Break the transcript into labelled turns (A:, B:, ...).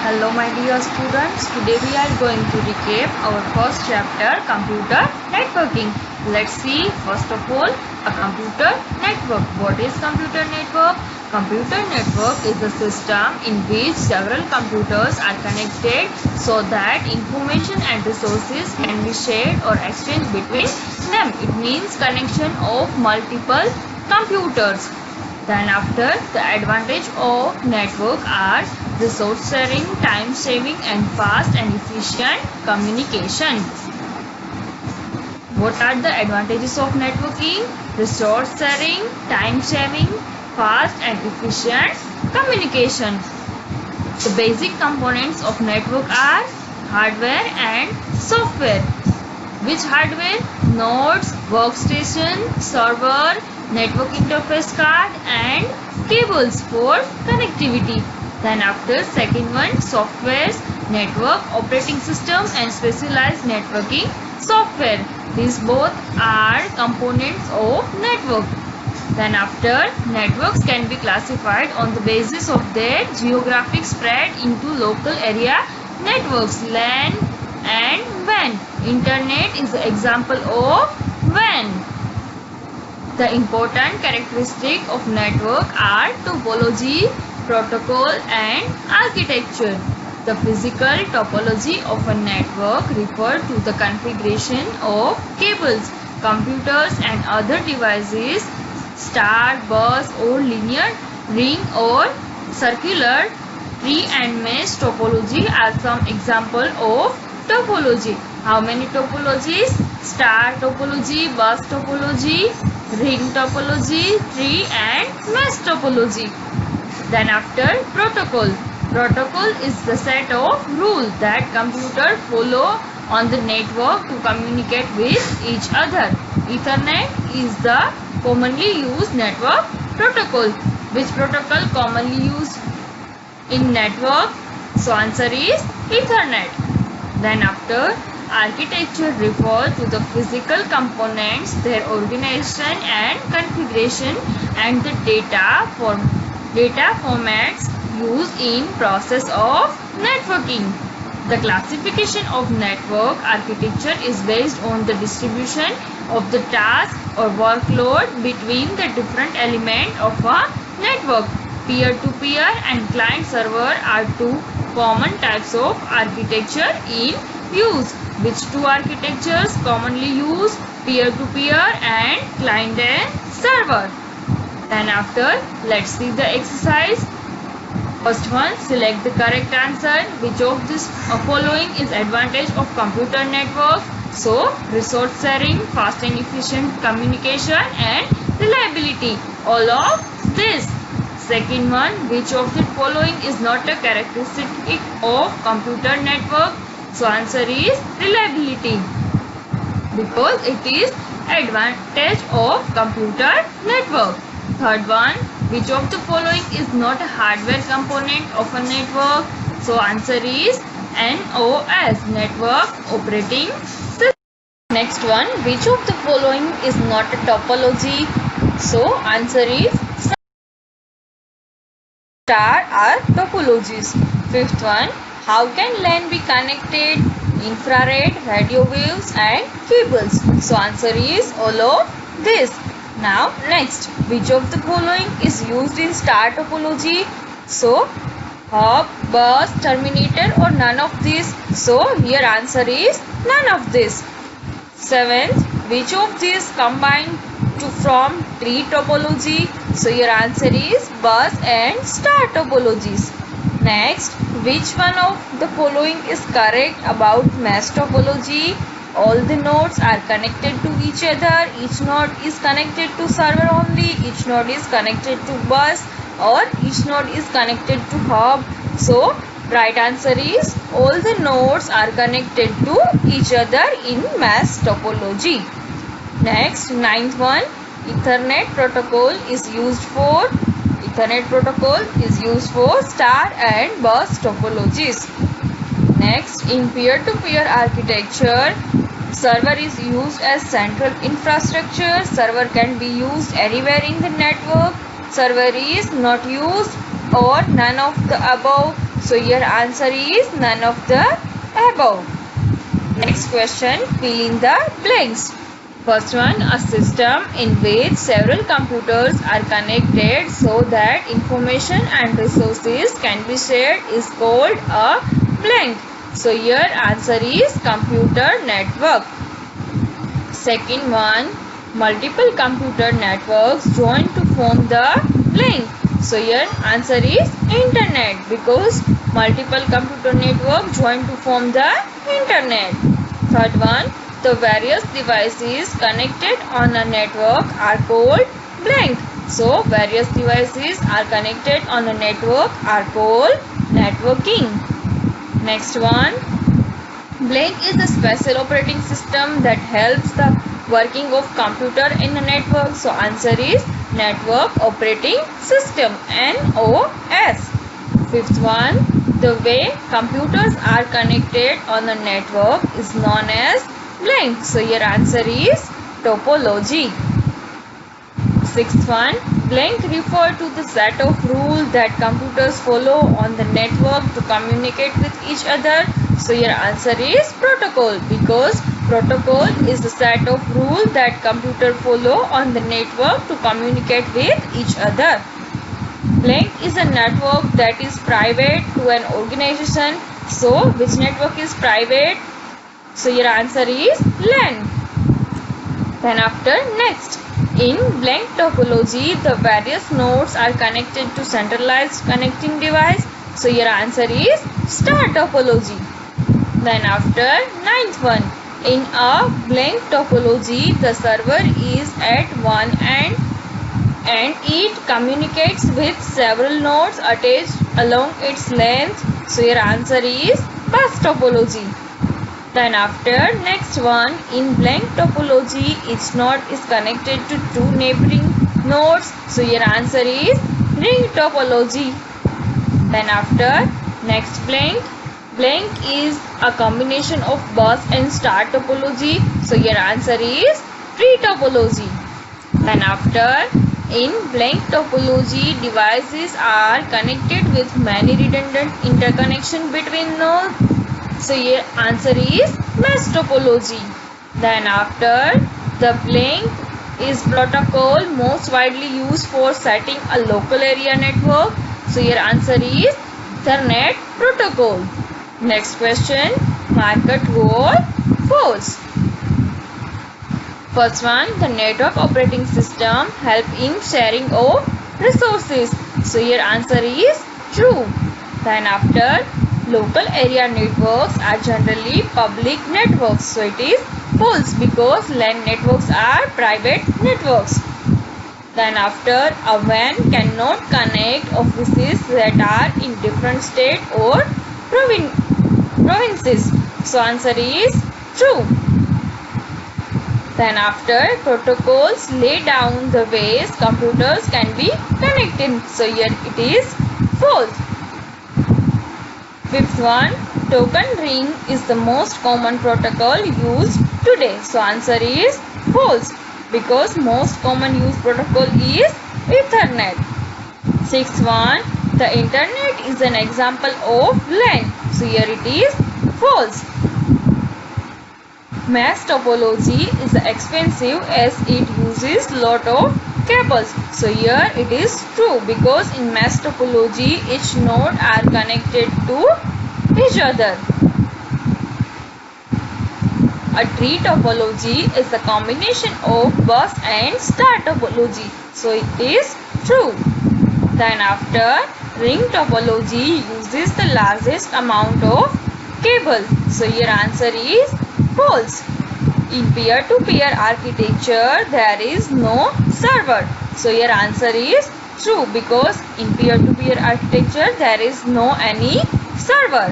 A: Hello my dear students, today we are going to recap our first chapter, computer networking. Let's see first of all a computer network. What is computer network? Computer network is a system in which several computers are connected so that information and resources can be shared or exchanged between them. It means connection of multiple computers. Then after, the advantage of network are resource sharing, time saving and fast and efficient communication. What are the advantages of networking? Resource sharing, time saving, fast and efficient communication. The basic components of network are hardware and software. Which hardware? Nodes, workstation, server, network interface card and cables for connectivity. Then after, second one, softwares, network operating system and specialized networking software. These both are components of network. Then after, networks can be classified on the basis of their geographic spread into local area networks, LAN and WAN. Internet is the example of WAN. The important characteristics of network are topology, protocol and architecture. The physical topology of a network refers to the configuration of cables, computers and other devices. Star, bus or linear, ring or circular, tree and mesh topology are some example of topology. How many topologies? Star topology, bus topology, ring topology, tree and mesh topology. Then after, protocol. Protocol is the set of rules that computers follow on the network to communicate with each other. Ethernet is the commonly used network protocol. Which protocol commonly used in network? So answer is Ethernet. Then after, architecture refers to the physical components, their organization and configuration and the data formats used in process of networking. The classification of network architecture is based on the distribution of the task or workload between the different elements of a network. Peer-to-peer and client-server are two common types of architecture in use. Which two architectures commonly used? Peer-to-peer and client and server. Then after, let's see the exercise. First one, select the correct answer. Which of this following is advantage of computer network? So, resource sharing, fast and efficient communication and reliability. All of this. Second one, which of the following is not a characteristic of computer network? So answer is reliability, because it is advantage of computer network. Third one, which of the following is not a hardware component of a network? So answer is NOS, network operating system. Next one, which of the following is not a topology? So answer is star are topologies. Fifth one, how can LAN be connected? Infrared, radio waves and cables. So answer is all of this. Now next, which of the following is used in star topology? So hub, bus, terminator or none of these? So here answer is none of this. Seventh, which of these combine to form tree topology? So your answer is bus and star topologies. Next, which one of the following is correct about mesh topology? All the nodes are connected to each other. Each node is connected to server only. Each node is connected to bus or each node is connected to hub. So, right answer is all the nodes are connected to each other in mesh topology. Next, ninth one, Ethernet protocol is used for star and bus topologies. Next, in peer-to-peer architecture, server is used as central infrastructure. Server can be used anywhere in the network. Server is not used or none of the above. So your answer is none of the above. Next question, fill in the blanks. First one, a system in which several computers are connected so that information and resources can be shared is called a blank. So your answer is computer network. Second one, multiple computer networks join to form the blank. So your answer is internet, because multiple computer networks join to form the internet. Third one, the various devices connected on a network are called blank. So various devices are connected on a network are called networking. Next one, blank is a special operating system that helps the working of computer in a network. So answer is network operating system, NOS. Fifth one, the way computers are connected on a network is known as blank. So your answer is topology. Sixth one, blank refer to the set of rules that computers follow on the network to communicate with each other. So your answer is protocol, because protocol is the set of rules that computers follow on the network to communicate with each other. Blank is a network that is private to an organization. So which network is private? So your answer is LAN. Then after, next, in blank topology, the various nodes are connected to centralized connecting device. So your answer is star topology. Then after, ninth one, in a blank topology, the server is at one end and it communicates with several nodes attached along its length. So your answer is bus topology. Then after, next one, in blank topology, each node is connected to two neighboring nodes. So your answer is ring topology. Then after, next blank, blank is a combination of bus and star topology. So your answer is tree topology. Then after, in blank topology, devices are connected with many redundant interconnection between nodes. So your answer is mesh topology. Then after, the blank is protocol most widely used for setting a local area network. So your answer is Ethernet protocol. Next question, mark a true or false. First one, the network operating system help in sharing of resources. So your answer is true. Then after, local area networks are generally public networks. So it is false, because LAN networks are private networks. Then after, a WAN cannot connect offices that are in different states or provinces. So answer is true. Then after, protocols lay down the ways computers can be connected. So here it is false. Fifth one, token ring is the most common protocol used today. So answer is false, because most common used protocol is Ethernet. Sixth one, the internet is an example of LAN. So here it is false. Mesh topology is expensive as it uses lot of cables. So here it is true, because in mesh topology each node are connected to each other. A tree topology is a combination of bus and star topology. So it is true. Then after, ring topology uses the largest amount of cable. So your answer is false. In peer-to-peer architecture, there is no server. So your answer is true, because in peer-to-peer architecture, there is no any server.